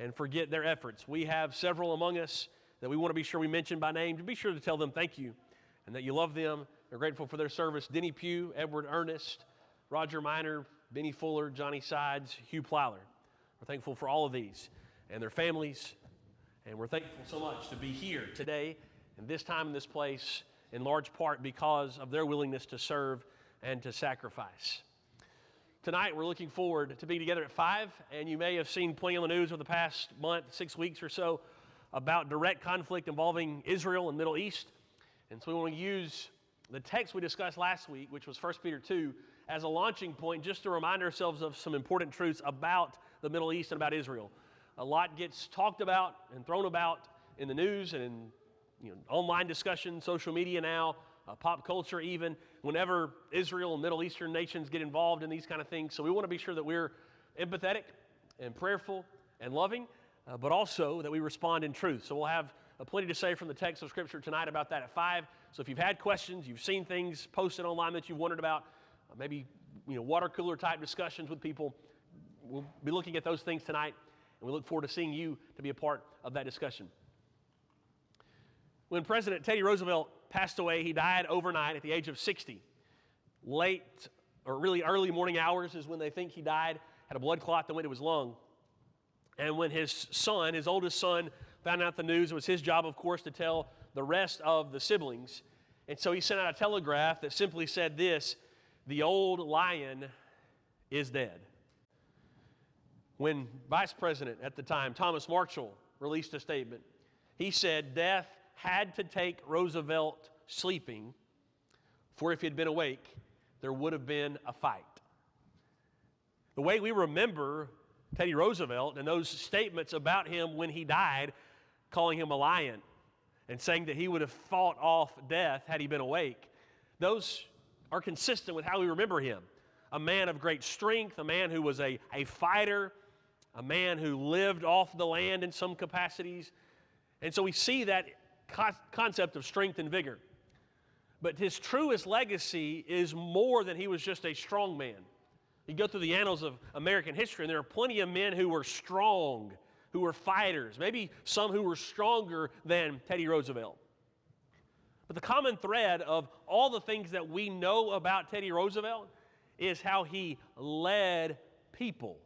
and forget their efforts. We have several among us that we want to be sure we mention by name, to be sure to tell them thank you and that you love them. They're grateful for their service. Denny Pugh, Edward Ernest, Roger Miner, Benny Fuller, Johnny Sides, Hugh Plyler. We're thankful for all of these and their families, and we're thankful so much to be here today and this time in this place, in large part because of their willingness to serve and to sacrifice. Tonight, we're looking forward to being together at 5, and you may have seen plenty on the news over the past month, 6 weeks or so, about direct conflict involving Israel and Middle East. And so we want to use the text we discussed last week, which was 1 Peter 2, as a launching point just to remind ourselves of some important truths about the Middle East and about Israel. A lot gets talked about and thrown about in the news and in online discussion, social media now, pop culture even, whenever Israel and Middle Eastern nations get involved in these kind of things. So we want to be sure that we're empathetic and prayerful and loving, but also that we respond in truth. So we'll have plenty to say from the text of Scripture tonight about that at 5. So if you've had questions, you've seen things posted online that you've wondered about, maybe water cooler type discussions with people, we'll be looking at those things tonight, and we look forward to seeing you to be a part of that discussion. When President Teddy Roosevelt passed away, he died overnight at the age of 60. Late, or really early morning hours is when they think he died, had a blood clot that went to his lung. And when his son, his oldest son, found out the news, it was his job, of course, to tell the rest of the siblings. And so he sent out a telegraph that simply said this: "The old lion is dead." When Vice President at the time, Thomas Marshall, released a statement, he said death had to take Roosevelt sleeping, for if he had been awake, there would have been a fight. The way we remember Teddy Roosevelt and those statements about him when he died, calling him a lion and saying that he would have fought off death had he been awake, those are consistent with how we remember him. A man of great strength, a man who was a fighter, a man who lived off the land in some capacities. And so we see that concept of strength and vigor. But his truest legacy is more than he was just a strong man. You go through the annals of American history, and there are plenty of men who were strong, who were fighters, maybe some who were stronger than Teddy Roosevelt. But the common thread of all the things that we know about Teddy Roosevelt is how he led people.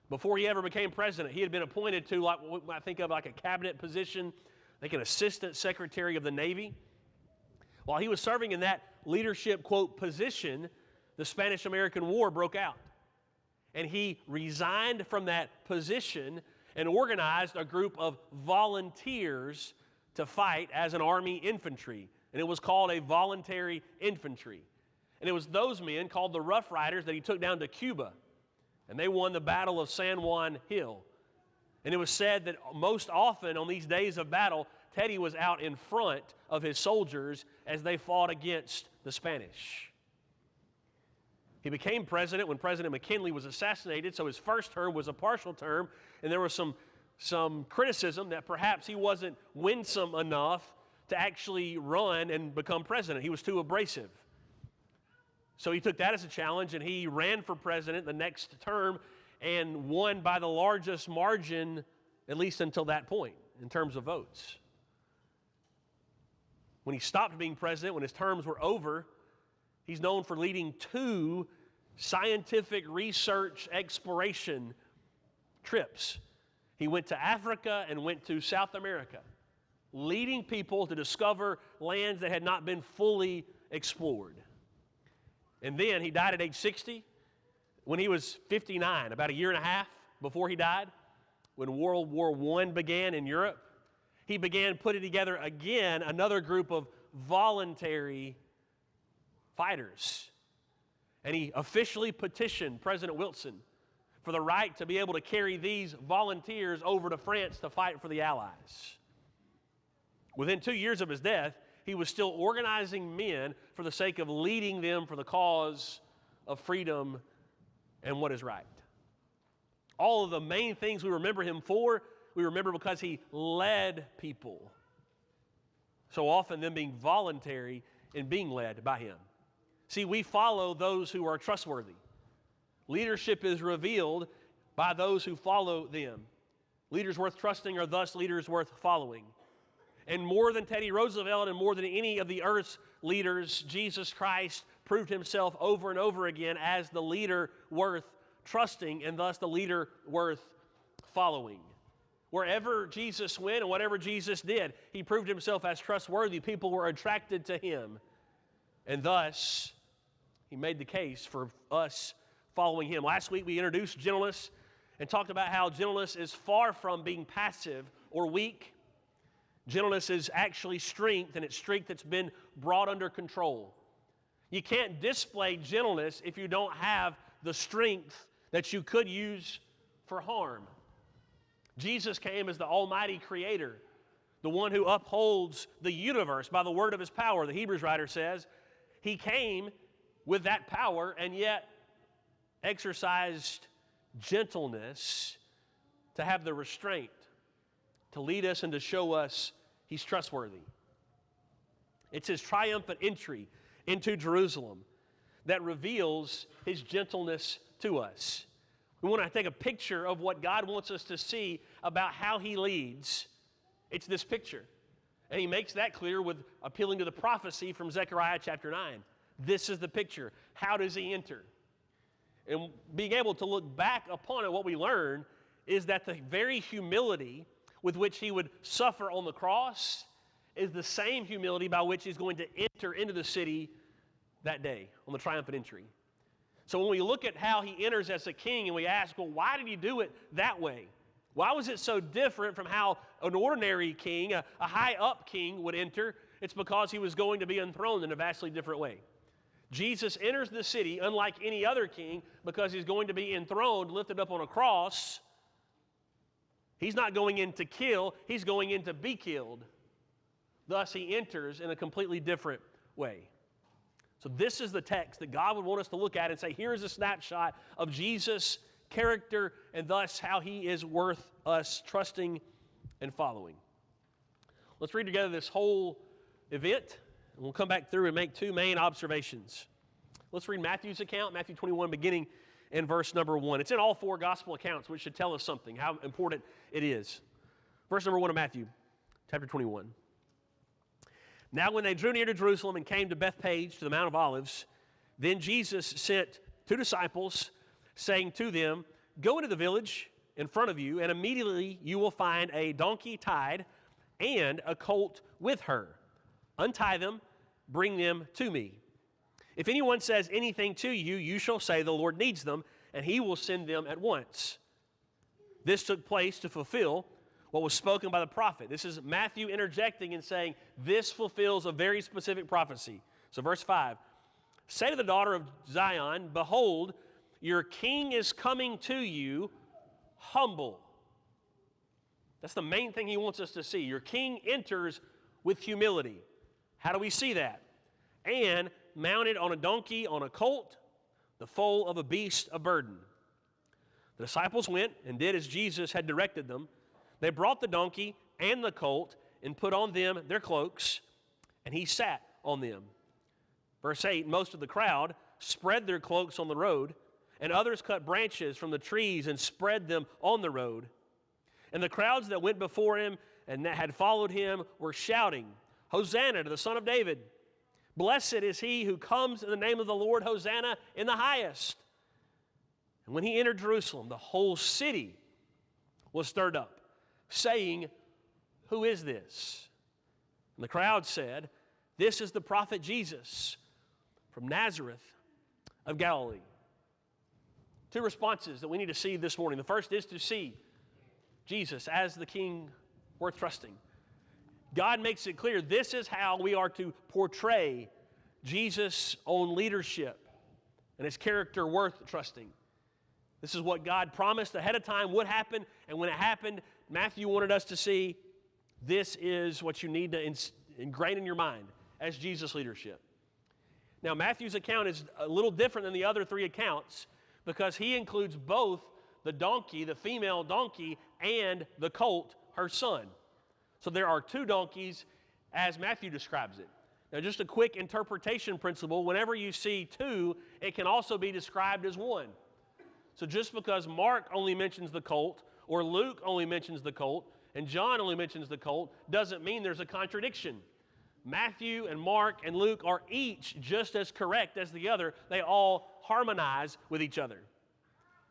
Before he ever became president, he had been appointed to what we might think of like a cabinet position, like an assistant secretary of the Navy. While he was serving in that leadership, quote, position, the Spanish-American War broke out. And he resigned from that position and organized a group of volunteers to fight as an Army infantry. And it was called a voluntary infantry. And it was those men, called the Rough Riders, that he took down to Cuba. And they won the Battle of San Juan Hill. And it was said that most often on these days of battle, Teddy was out in front of his soldiers as they fought against the Spanish. He became president when President McKinley was assassinated, so his first term was a partial term, and there was some criticism that perhaps he wasn't winsome enough to actually run and become president. He was too abrasive. So he took that as a challenge, and he ran for president the next term and won by the largest margin, at least until that point, in terms of votes. When he stopped being president, when his terms were over, he's known for leading 2 scientific research exploration trips. He went to Africa and went to South America, leading people to discover lands that had not been fully explored. And then he died at age 60. When he was 59, about a year and a half before he died, when World War I began in Europe, he began putting together again another group of voluntary fighters. And he officially petitioned President Wilson for the right to be able to carry these volunteers over to France to fight for the Allies. Within 2 years of his death, he was still organizing men for the sake of leading them for the cause of freedom and what is right. All of the main things we remember him for, we remember because he led people. So often them being voluntary in being led by him. See, we follow those who are trustworthy. Leadership is revealed by those who follow them. Leaders worth trusting are thus leaders worth following. And more than Teddy Roosevelt and more than any of the earth's leaders, Jesus Christ proved himself over and over again as the leader worth trusting and thus the leader worth following. Wherever Jesus went and whatever Jesus did, he proved himself as trustworthy. People were attracted to him. And thus, he made the case for us following him. Last week we introduced gentleness and talked about how gentleness is far from being passive or weak. Gentleness is actually strength, and it's strength that's been brought under control. You can't display gentleness if you don't have the strength that you could use for harm. Jesus came as the Almighty Creator, the one who upholds the universe by the word of his power. The Hebrews writer says he came with that power and yet exercised gentleness to have the restraint to lead us and to show us he's trustworthy. It's his triumphant entry into Jerusalem that reveals his gentleness to us. We want to take a picture of what God wants us to see about how he leads. It's this picture. And he makes that clear with appealing to the prophecy from Zechariah chapter 9. This is the picture. How does he enter? And being able to look back upon it, what we learn is that the very humility with which he would suffer on the cross is the same humility by which he's going to enter into the city that day on the triumphant entry. So when we look at how he enters as a king and we ask, well, why did he do it that way? Why was it so different from how an ordinary king, a high-up king would enter? It's because he was going to be enthroned in a vastly different way. Jesus enters the city unlike any other king because he's going to be enthroned, lifted up on a cross. He's not going in to kill, he's going in to be killed. Thus, he enters in a completely different way. So this is the text that God would want us to look at and say, here is a snapshot of Jesus' character and thus how he is worth us trusting and following. Let's read together this whole event, and we'll come back through and make two main observations. Let's read Matthew's account, Matthew 21, beginning in verse number 1. It's in all four gospel accounts, which should tell us something, how important it is. Verse number 1 of Matthew, chapter 21. Now when they drew near to Jerusalem and came to Bethpage, to the Mount of Olives, then Jesus sent two disciples, saying to them, go into the village in front of you, and immediately you will find a donkey tied and a colt with her. Untie them, bring them to me. If anyone says anything to you, you shall say the Lord needs them, and he will send them at once. This took place to fulfill what was spoken by the prophet. This is Matthew interjecting and saying, this fulfills a very specific prophecy. So verse 5, say to the daughter of Zion, behold, your king is coming to you humble. That's the main thing he wants us to see. Your king enters with humility. How do we see that? And mounted on a donkey, on a colt, the foal of a beast of burden. The disciples went and did as Jesus had directed them. They brought the donkey and the colt and put on them their cloaks, and he sat on them. Verse 8, most of the crowd spread their cloaks on the road, and others cut branches from the trees and spread them on the road. And the crowds that went before him and that had followed him were shouting, Hosanna to the Son of David. Blessed is he who comes in the name of the Lord, Hosanna in the highest. And when he entered Jerusalem, the whole city was stirred up, saying, who is this? And the crowd said, this is the prophet Jesus from Nazareth of Galilee. Two responses that we need to see this morning. The first is to see Jesus as the king worth trusting. God makes it clear this is how we are to portray Jesus' own leadership and his character worth trusting. This is what God promised ahead of time would happen, and when it happened, Matthew wanted us to see this is what you need to ingrain in your mind as Jesus' leadership. Now, Matthew's account is a little different than the other three accounts because he includes both the donkey, the female donkey, and the colt, her son. So there are two donkeys as Matthew describes it. Now, just a quick interpretation principle, whenever you see two, it can also be described as one. So just because Mark only mentions the colt, or Luke only mentions the colt, and John only mentions the colt, doesn't mean there's a contradiction. Matthew and Mark and Luke are each just as correct as the other. They all harmonize with each other.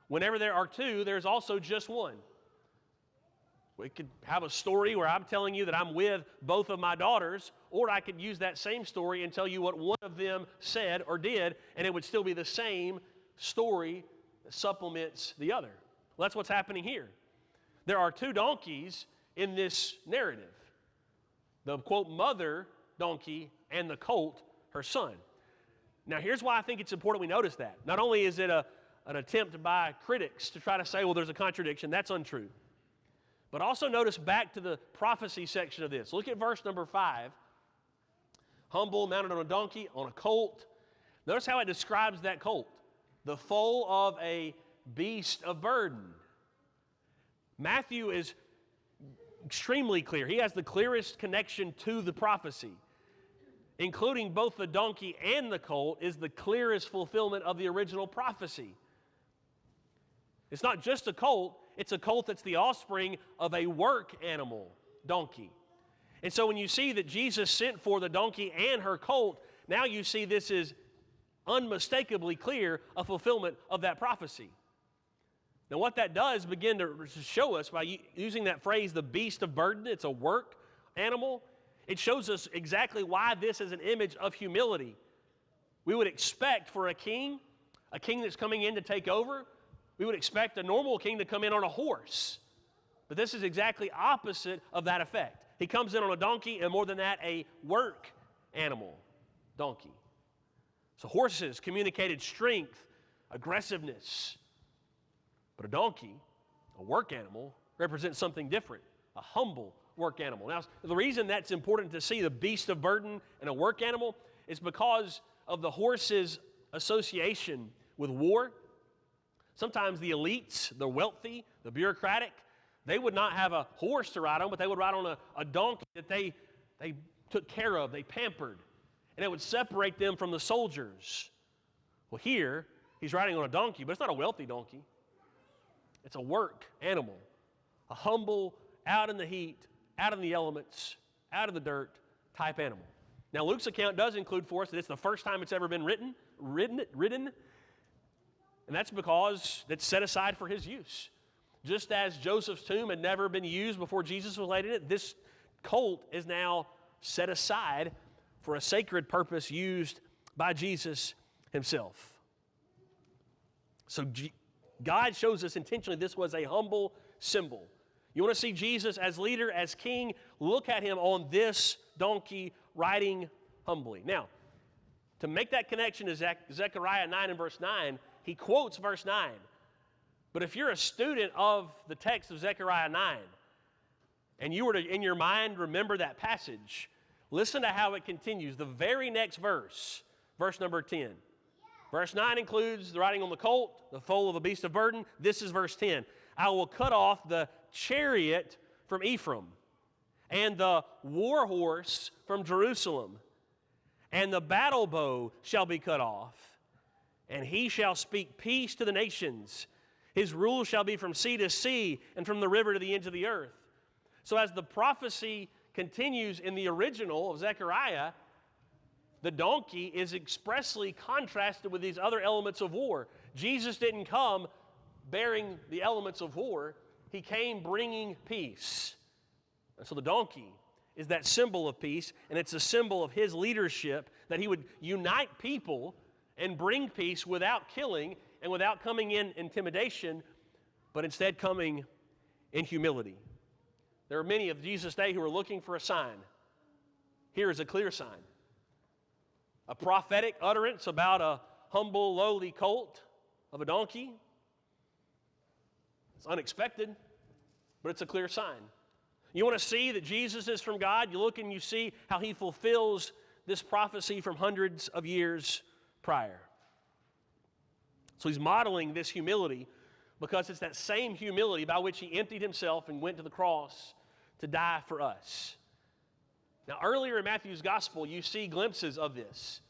Whenever there are two, there's also just one. We could have a story where I'm telling you that I'm with both of my daughters, or I could use that same story and tell you what one of them said or did, and it would still be the same story that supplements the other. Well, that's what's happening here. There are two donkeys in this narrative. The, quote, mother donkey and the colt, her son. Now, here's why I think it's important we notice that. Not only is it an attempt by critics to try to say, well, there's a contradiction. That's untrue. But also notice back to the prophecy section of this. Look at verse number 5. Humble, mounted on a donkey, on a colt. Notice how it describes that colt. The foal of a beast of burden. Matthew is extremely clear. He has the clearest connection to the prophecy. Including both the donkey and the colt is the clearest fulfillment of the original prophecy. It's not just a colt, it's a colt that's the offspring of a work animal, donkey. And so when you see that Jesus sent for the donkey and her colt, now you see this is unmistakably clear a fulfillment of that prophecy. Now what that does begin to show us by using that phrase, the beast of burden, it's a work animal. It shows us exactly why this is an image of humility. We would expect for a king that's coming in to take over, we would expect a normal king to come in on a horse. But this is exactly opposite of that effect. He comes in on a donkey, and more than that, a work animal, donkey. So horses communicated strength, aggressiveness. But a donkey, a work animal, represents something different, a humble work animal. Now, the reason that's important to see the beast of burden and a work animal is because of the horse's association with war. Sometimes the elites, the wealthy, the bureaucratic, they would not have a horse to ride on, but they would ride on a donkey that they took care of, they pampered, and it would separate them from the soldiers. Well, here, he's riding on a donkey, but it's not a wealthy donkey. It's a work animal, a humble, out in the heat, out in the elements, out of the dirt type animal. Now, Luke's account does include for us that it's the first time it's ever been ridden, and that's because it's set aside for his use. Just as Joseph's tomb had never been used before Jesus was laid in it, this colt is now set aside for a sacred purpose used by Jesus himself. So God shows us intentionally this was a humble symbol. You want to see Jesus as leader, as king? Look at him on this donkey riding humbly. Now, to make that connection to Zechariah 9 and verse 9, he quotes verse 9. But if you're a student of the text of Zechariah 9, and you were to, in your mind, remember that passage, listen to how it continues. The very next verse, verse number 10. Verse 9 includes the riding on the colt, the foal of a beast of burden. This is verse 10. I will cut off the chariot from Ephraim, and the war horse from Jerusalem, and the battle bow shall be cut off, and he shall speak peace to the nations. His rule shall be from sea to sea and from the river to the ends of the earth. So as the prophecy continues in the original of Zechariah, the donkey is expressly contrasted with these other elements of war. Jesus didn't come bearing the elements of war. He came bringing peace. And so the donkey is that symbol of peace, and it's a symbol of his leadership, that he would unite people and bring peace without killing and without coming in intimidation, but instead coming in humility. There are many of Jesus' day who are looking for a sign. Here is a clear sign. A prophetic utterance about a humble, lowly colt of a donkey. It's unexpected, but it's a clear sign. You want to see that Jesus is from God? You look and you see how he fulfills this prophecy from hundreds of years prior. So he's modeling this humility because it's that same humility by which he emptied himself and went to the cross to die for us. Now, earlier in Matthew's gospel, you see glimpses of this.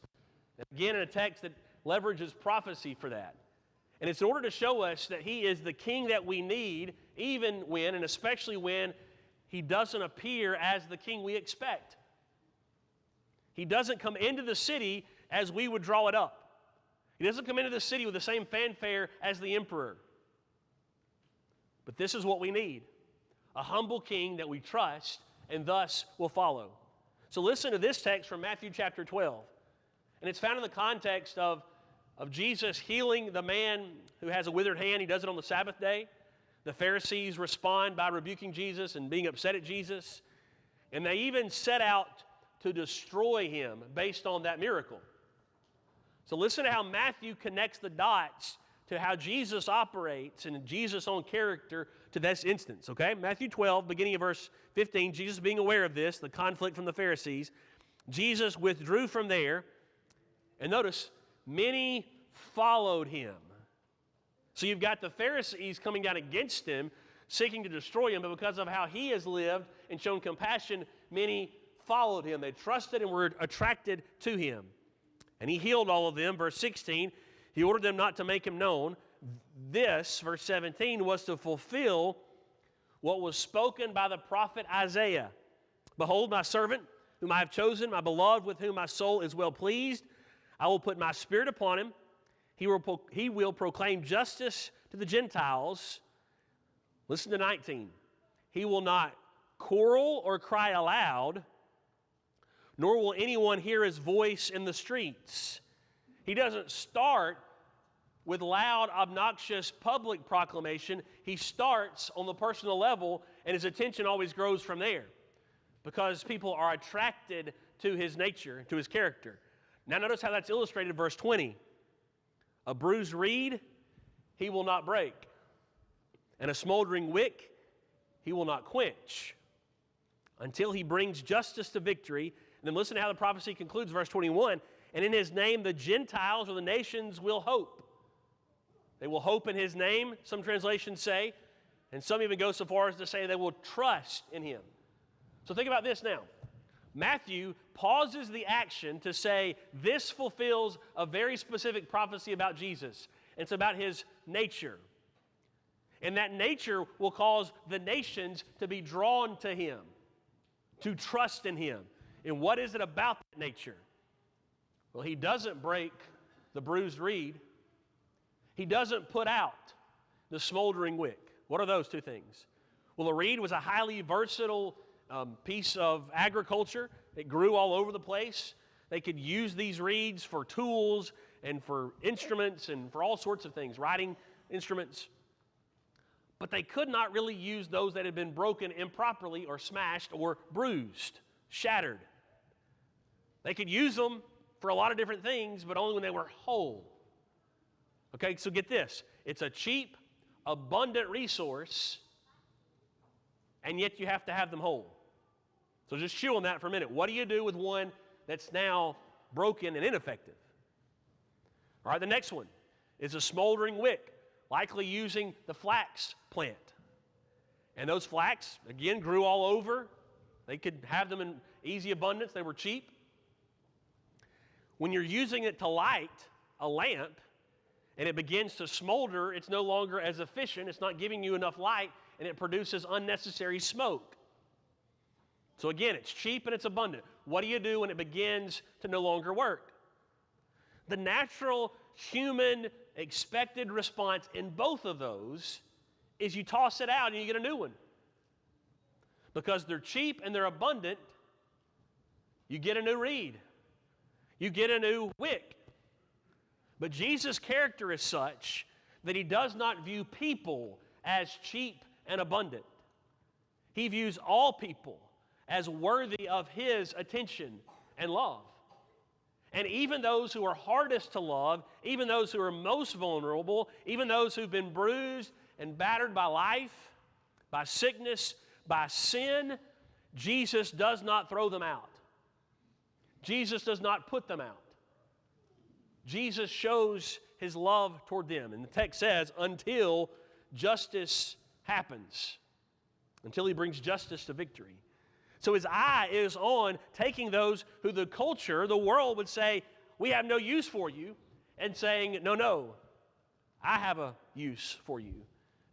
And again, in a text that leverages prophecy for that. And it's in order to show us that he is the king that we need, even when, and especially when, he doesn't appear as the king we expect. He doesn't come into the city as we would draw it up. He doesn't come into the city with the same fanfare as the emperor. But this is what we need: a humble king that we trust and thus will follow. So listen to this text from Matthew chapter 12. And it's found in the context of Jesus healing the man who has a withered hand. He does it on the Sabbath day. The Pharisees respond by rebuking Jesus and being upset at Jesus. And they even set out to destroy him based on that miracle. So listen to how Matthew connects the dots to how Jesus operates and Jesus' own character to this instance, okay? Matthew 12, beginning of verse 15, Jesus being aware of this, the conflict from the Pharisees, Jesus withdrew from there, and notice, many followed him. So you've got the Pharisees coming down against him, seeking to destroy him, but because of how he has lived and shown compassion, many followed him. They trusted and were attracted to him. And he healed all of them. Verse 16, he ordered them not to make him known. This, verse 17, was to fulfill what was spoken by the prophet Isaiah. Behold, my servant, whom I have chosen, my beloved, with whom my soul is well pleased. I will put my spirit upon him. He will proclaim justice to the Gentiles. Listen to 19. He will not quarrel or cry aloud, nor will anyone hear his voice in the streets. He doesn't start with loud, obnoxious public proclamation. He starts on the personal level, and his attention always grows from there because people are attracted to his nature, to his character. Now notice how that's illustrated in verse 20. A bruised reed he will not break, and a smoldering wick he will not quench until he brings justice to victory. And then listen to how the prophecy concludes, verse 21. And in his name the Gentiles or the nations will hope. They will hope in his name, some translations say, and some even go so far as to say they will trust in him. So think about this now. Matthew pauses the action to say this fulfills a very specific prophecy about Jesus. It's about his nature. And that nature will cause the nations to be drawn to him, to trust in him. And what is it about that nature? Well, he doesn't break the bruised reed. He doesn't put out the smoldering wick. What are those two things? Well, a reed was a highly versatile piece of agriculture. It grew all over the place. They could use these reeds for tools and for instruments and for all sorts of things, writing instruments. But they could not really use those that had been broken improperly or smashed or bruised, shattered. They could use them for a lot of different things, but only when they were whole. Okay, so get this. It's a cheap, abundant resource, and yet you have to have them whole. So just chew on that for a minute. What do you do with one that's now broken and ineffective? All right, the next one is a smoldering wick, likely using the flax plant. And those flax, again, grew all over. They could have them in easy abundance. They were cheap. When you're using it to light a lamp and it begins to smolder, it's no longer as efficient. It's not giving you enough light, and it produces unnecessary smoke. So again, it's cheap and it's abundant. What do you do when it begins to no longer work? The natural human expected response in both of those is you toss it out and you get a new one. Because they're cheap and they're abundant, you get a new reed. You get a new wick. But Jesus' character is such that he does not view people as cheap and abundant. He views all people as worthy of his attention and love. And even those who are hardest to love, even those who are most vulnerable, even those who've been bruised and battered by life, by sickness, by sin, Jesus does not throw them out. Jesus does not put them out. Jesus shows his love toward them. And the text says, until justice happens, until he brings justice to victory. So his eye is on taking those who the culture, the world would say, we have no use for you, and saying, no, I have a use for you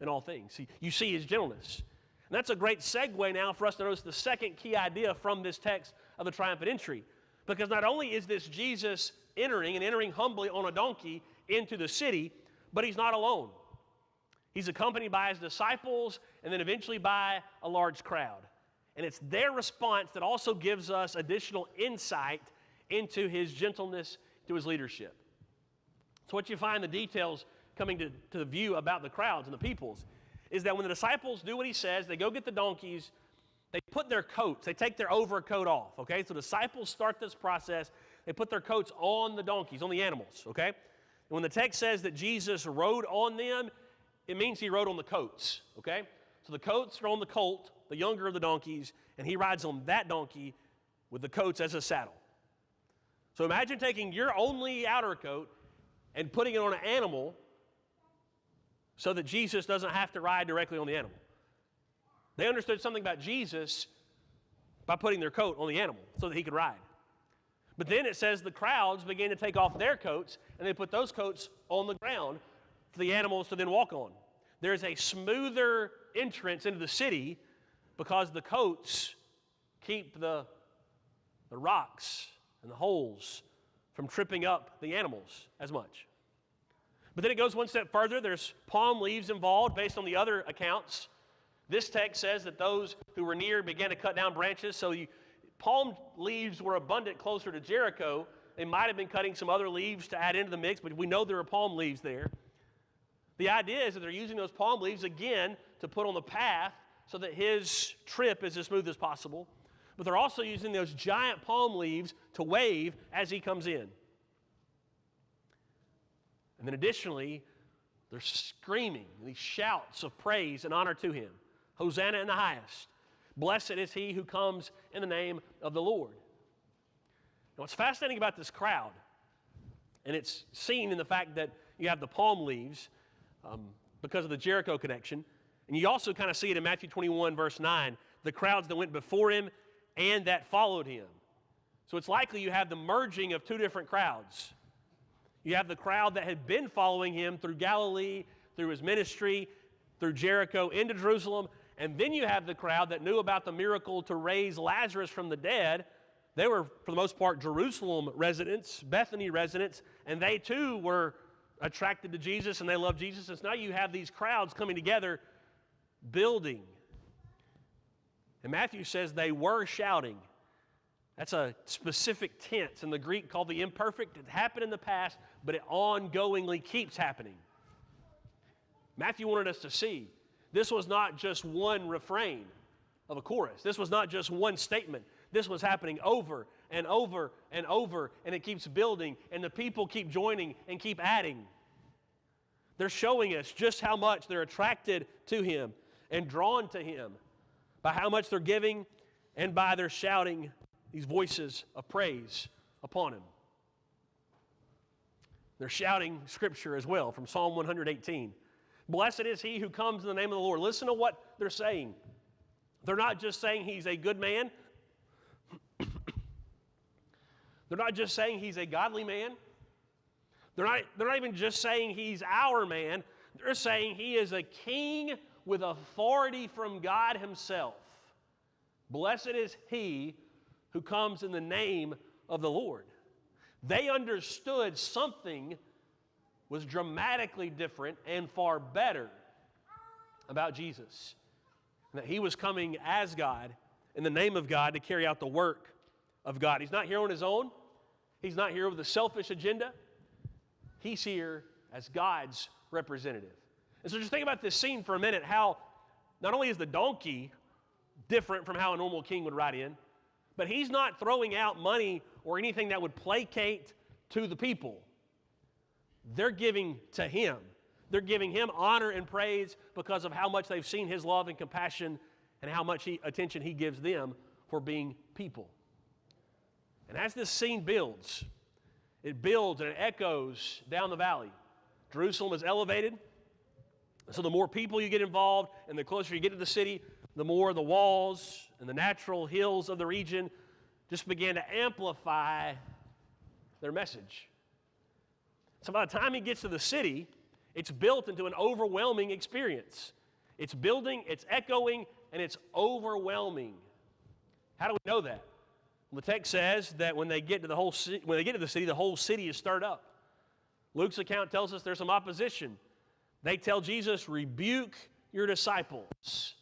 in all things. You see his gentleness. And that's a great segue now for us to notice the second key idea from this text of the triumphant entry. Because not only is this Jesus entering humbly on a donkey into the city, but he's not alone. He's accompanied by his disciples and then eventually by a large crowd. And it's their response that also gives us additional insight into his gentleness, to his leadership. So what you find the details coming to the view about the crowds and the peoples is that when the disciples do what he says, they go get the donkeys, they put their coats, they take their overcoat off, okay? So disciples start this process, they put their coats on the donkeys, on the animals, okay? And when the text says that Jesus rode on them, it means he rode on the coats, okay? So the coats are on the colt, the younger of the donkeys, and he rides on that donkey with the coats as a saddle. So imagine taking your only outer coat and putting it on an animal so that Jesus doesn't have to ride directly on the animal. They understood something about Jesus by putting their coat on the animal so that he could ride. But then it says the crowds began to take off their coats, and they put those coats on the ground for the animals to then walk on. There's a smoother entrance into the city because the coats keep the rocks and the holes from tripping up the animals as much. But then it goes one step further. There's palm leaves involved based on the other accounts. This text says that those who were near began to cut down branches. So palm leaves were abundant closer to Jericho. They might have been cutting some other leaves to add into the mix, but we know there are palm leaves there. The idea is that they're using those palm leaves again to put on the path so that his trip is as smooth as possible. But they're also using those giant palm leaves to wave as he comes in. And then additionally, they're screaming these shouts of praise and honor to him. Hosanna in the highest. Blessed is he who comes in the name of the Lord. Now what's fascinating about this crowd, and it's seen in the fact that you have the palm leaves because of the Jericho connection, and you also kind of see it in Matthew 21, verse 9, the crowds that went before him and that followed him. So it's likely you have the merging of two different crowds. You have the crowd that had been following him through Galilee, through his ministry, through Jericho into Jerusalem, and then you have the crowd that knew about the miracle to raise Lazarus from the dead. They were, for the most part, Jerusalem residents, Bethany residents, and they too were attracted to Jesus and they loved Jesus. And so now you have these crowds coming together, building. And Matthew says they were shouting. That's a specific tense in the Greek called the imperfect. It happened in the past, but it ongoingly keeps happening. Matthew wanted us to see this was not just one refrain of a chorus. This was not just one statement. This was happening over and over and over, and it keeps building, and the people keep joining and keep adding. They're showing us just how much they're attracted to him and drawn to him by how much they're giving and by their shouting these voices of praise upon him. They're shouting scripture as well from Psalm 118. Blessed is he who comes in the name of the Lord. Listen to what they're saying. They're not just saying he's a good man. They're not just saying he's a godly man. They're not even just saying he's our man. They're saying he is a king with authority from God himself. Blessed is he who comes in the name of the Lord. They understood something was dramatically different and far better about Jesus. And that he was coming as God, in the name of God, to carry out the work of God. He's not here on his own. He's not here with a selfish agenda. He's here as God's representative. And so just think about this scene for a minute, how not only is the donkey different from how a normal king would ride in, but he's not throwing out money or anything that would placate to the people. They're giving to him. They're giving him honor and praise because of how much they've seen his love and compassion and how much attention he gives them for being people. And as this scene builds, it builds and it echoes down the valley. Jerusalem is elevated, so the more people you get involved and the closer you get to the city, the more the walls and the natural hills of the region just began to amplify their message. So by the time he gets to the city, It's built into an overwhelming experience. It's building, it's echoing, and it's overwhelming. How do we know that? Well, the text says that when they get to the city, the whole city is stirred up. Luke's account tells us there's some opposition. They tell Jesus, rebuke your disciples.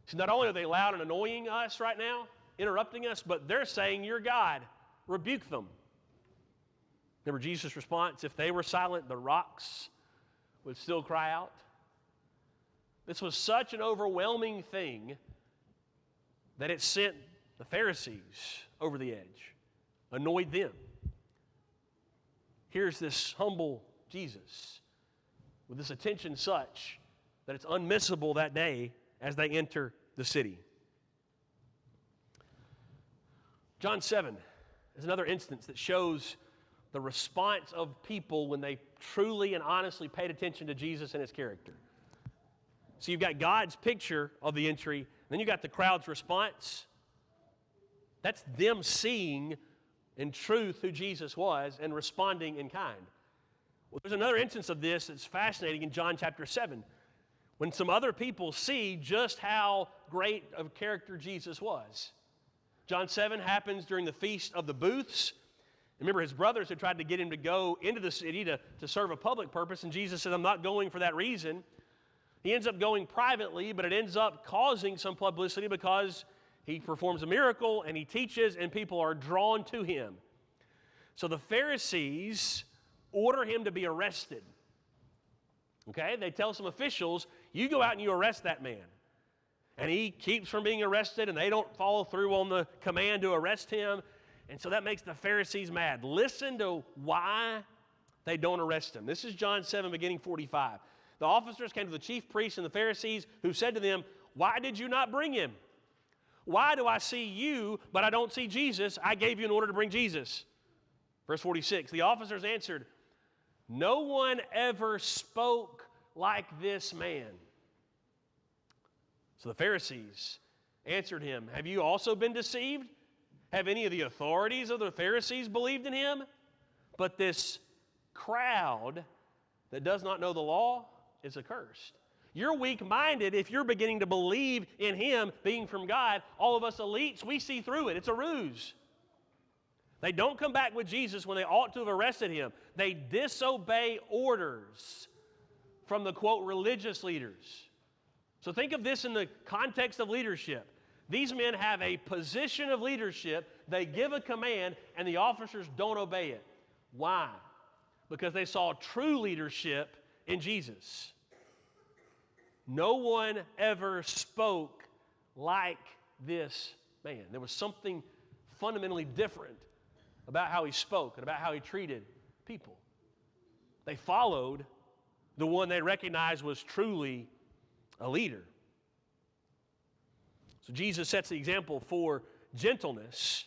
So not only are they loud and annoying us right now, interrupting us, but they're saying, you're God. Rebuke them. Remember Jesus' response, if they were silent, the rocks would still cry out. This was such an overwhelming thing that it sent the Pharisees over the edge, annoyed them. Here's this humble Jesus with this attention such that it's unmissable that day as they enter the city. John 7 is another instance that shows the response of people when they truly and honestly paid attention to Jesus and his character. So you've got God's picture of the entry, and then you've got the crowd's response. That's them seeing in truth who Jesus was and responding in kind. Well, there's another instance of this that's fascinating in John chapter 7, when some other people see just how great of character Jesus was. John 7 happens during the Feast of the Booths. Remember, his brothers had tried to get him to go into the city to serve a public purpose, and Jesus said, I'm not going for that reason. He ends up going privately, but it ends up causing some publicity because he performs a miracle and he teaches and people are drawn to him. So the Pharisees order him to be arrested. Okay, they tell some officials, you go out and you arrest that man. And he keeps from being arrested and they don't follow through on the command to arrest him. And so that makes the Pharisees mad. Listen to why they don't arrest him. This is John 7, beginning 45. The officers came to the chief priests and the Pharisees, who said to them, why did you not bring him? Why do I see you, but I don't see Jesus? I gave you an order to bring Jesus. Verse 46, the officers answered, no one ever spoke like this man. So the Pharisees answered him, have you also been deceived? Have any of the authorities of the Pharisees believed in him? But this crowd that does not know the law is accursed. You're weak-minded if you're beginning to believe in him being from God. All of us elites, we see through it. It's a ruse. They don't come back with Jesus when they ought to have arrested him. They disobey orders from the, quote, religious leaders. So think of this in the context of leadership. These men have a position of leadership. They give a command, and the officers don't obey it. Why? Because they saw true leadership in Jesus. No one ever spoke like this man. There was something fundamentally different about how he spoke and about how he treated people. They followed the one they recognized was truly a leader. So Jesus sets the example for gentleness.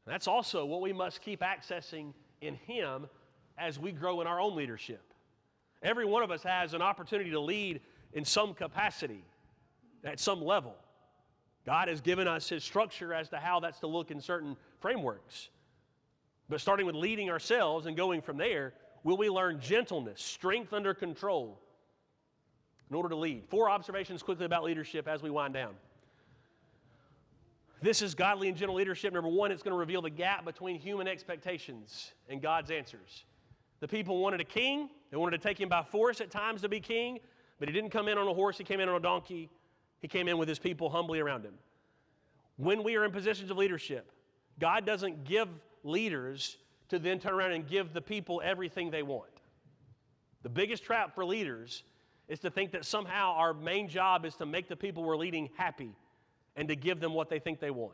That's also what we must keep accessing in him as we grow in our own leadership. Every one of us has an opportunity to lead in some capacity, at some level. God has given us his structure as to how that's to look in certain frameworks. But starting with leading ourselves and going from there, will we learn gentleness, strength under control in order to lead? 4 observations quickly about leadership as we wind down. This is godly and gentle leadership. Number 1, it's going to reveal the gap between human expectations and God's answers. The people wanted a king. They wanted to take him by force at times to be king, but he didn't come in on a horse. He came in on a donkey. He came in with his people humbly around him. When we are in positions of leadership, God doesn't give leaders to then turn around and give the people everything they want. The biggest trap for leaders is to think that somehow our main job is to make the people we're leading happy and to give them what they think they want.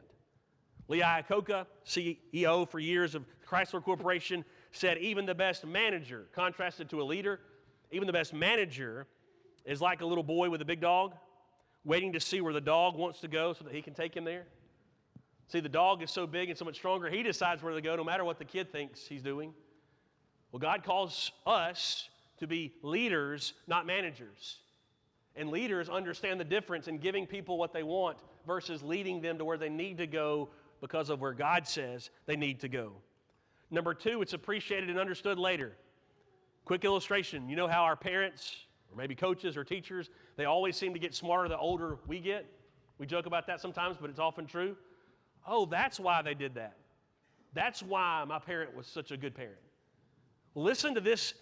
Lee Iacocca, CEO for years of Chrysler Corporation, said even the best manager, contrasted to a leader, even the best manager is like a little boy with a big dog, waiting to see where the dog wants to go so that he can take him there. See, the dog is so big and so much stronger, he decides where to go no matter what the kid thinks he's doing. Well, God calls us to be leaders, not managers. And leaders understand the difference in giving people what they want versus leading them to where they need to go because of where God says they need to go. Number 2, it's appreciated and understood later. Quick illustration, you know how our parents, or maybe coaches or teachers, they always seem to get smarter the older we get? We joke about that sometimes, but it's often true. Oh, that's why they did that. That's why my parent was such a good parent. Listen to this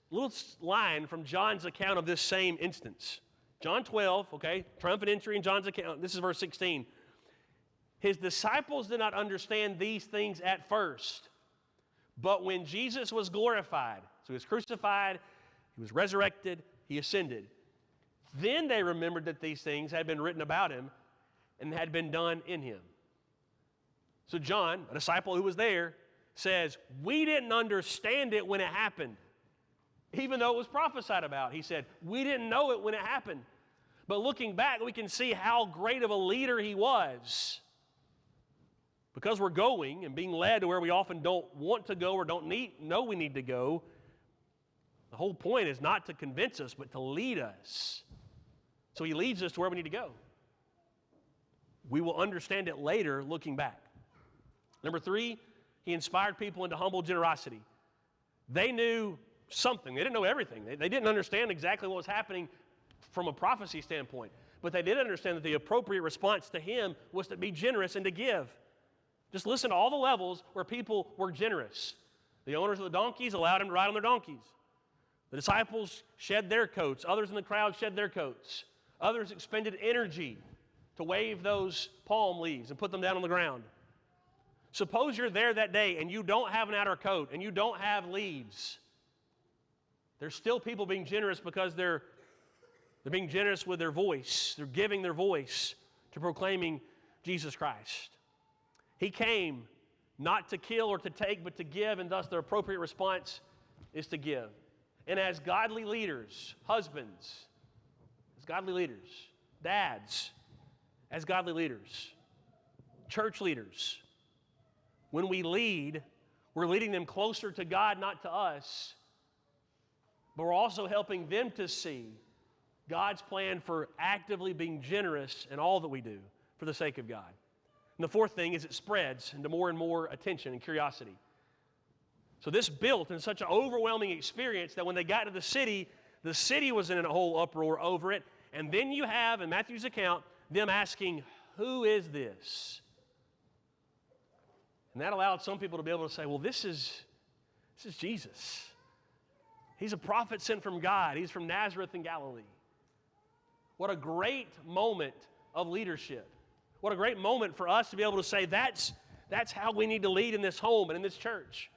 little line from John's account of this same instance. John 12, okay, triumphant entry in John's account. This is verse 16. His disciples did not understand these things at first, but when Jesus was glorified, so he was crucified, he was resurrected, he ascended, then they remembered that these things had been written about him and had been done in him. So John, a disciple who was there, says, we didn't understand it when it happened, even though it was prophesied about. He said, we didn't know it when it happened. But looking back, we can see how great of a leader he was. Because we're going and being led to where we often don't want to go or don't know we need to go, the whole point is not to convince us, but to lead us. So he leads us to where we need to go. We will understand it later looking back. Number 3, he inspired people into humble generosity. They knew something. They didn't know everything. They didn't understand exactly what was happening from a prophecy standpoint. But they did understand that the appropriate response to him was to be generous and to give. Just listen to all the levels where people were generous. The owners of the donkeys allowed him to ride on their donkeys. The disciples shed their coats. Others in the crowd shed their coats. Others expended energy to wave those palm leaves and put them down on the ground. Suppose you're there that day and you don't have an outer coat and you don't have leaves. There's still people being generous because they're being generous with their voice. They're giving their voice to proclaiming Jesus Christ. He came not to kill or to take, but to give, and thus the appropriate response is to give. And as godly leaders, husbands, as godly leaders, dads, as godly leaders, church leaders, when we lead, we're leading them closer to God, not to us, but we're also helping them to see God's plan for actively being generous in all that we do for the sake of God. And the 4th thing is it spreads into more and more attention and curiosity. So this built in such an overwhelming experience that when they got to the city was in a whole uproar over it. And then you have, in Matthew's account, them asking, who is this? And that allowed some people to be able to say, well, this is Jesus. He's a prophet sent from God. He's from Nazareth in Galilee. What a great moment of leadership. What a great moment for us to be able to say that's how we need to lead in this home and in this church.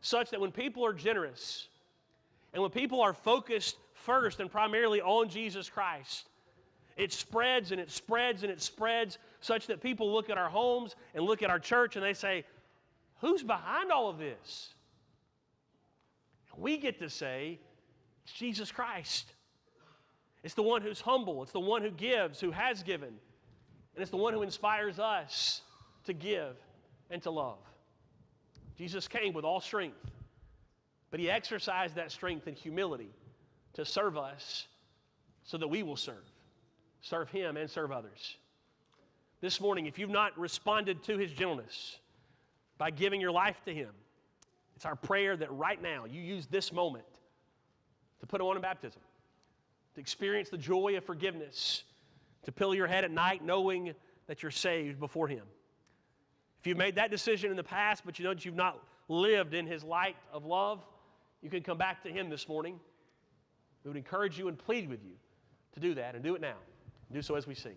Such that when people are generous and when people are focused first and primarily on Jesus Christ, it spreads and it spreads and it spreads such that people look at our homes and look at our church and they say, who's behind all of this? And we get to say, it's Jesus Christ. It's the one who's humble. It's the one who gives, who has given. And it's the one who inspires us to give and to love. Jesus came with all strength, but he exercised that strength in humility to serve us so that we will serve him and serve others. This morning, if you've not responded to his gentleness by giving your life to him, it's our prayer that right now you use this moment to put on in baptism, to experience the joy of forgiveness, to pillow your head at night knowing that you're saved before him. If you've made that decision in the past, but you know that you've not lived in his light of love, you can come back to him this morning. We would encourage you and plead with you to do that, and do it now. Do so as we sing.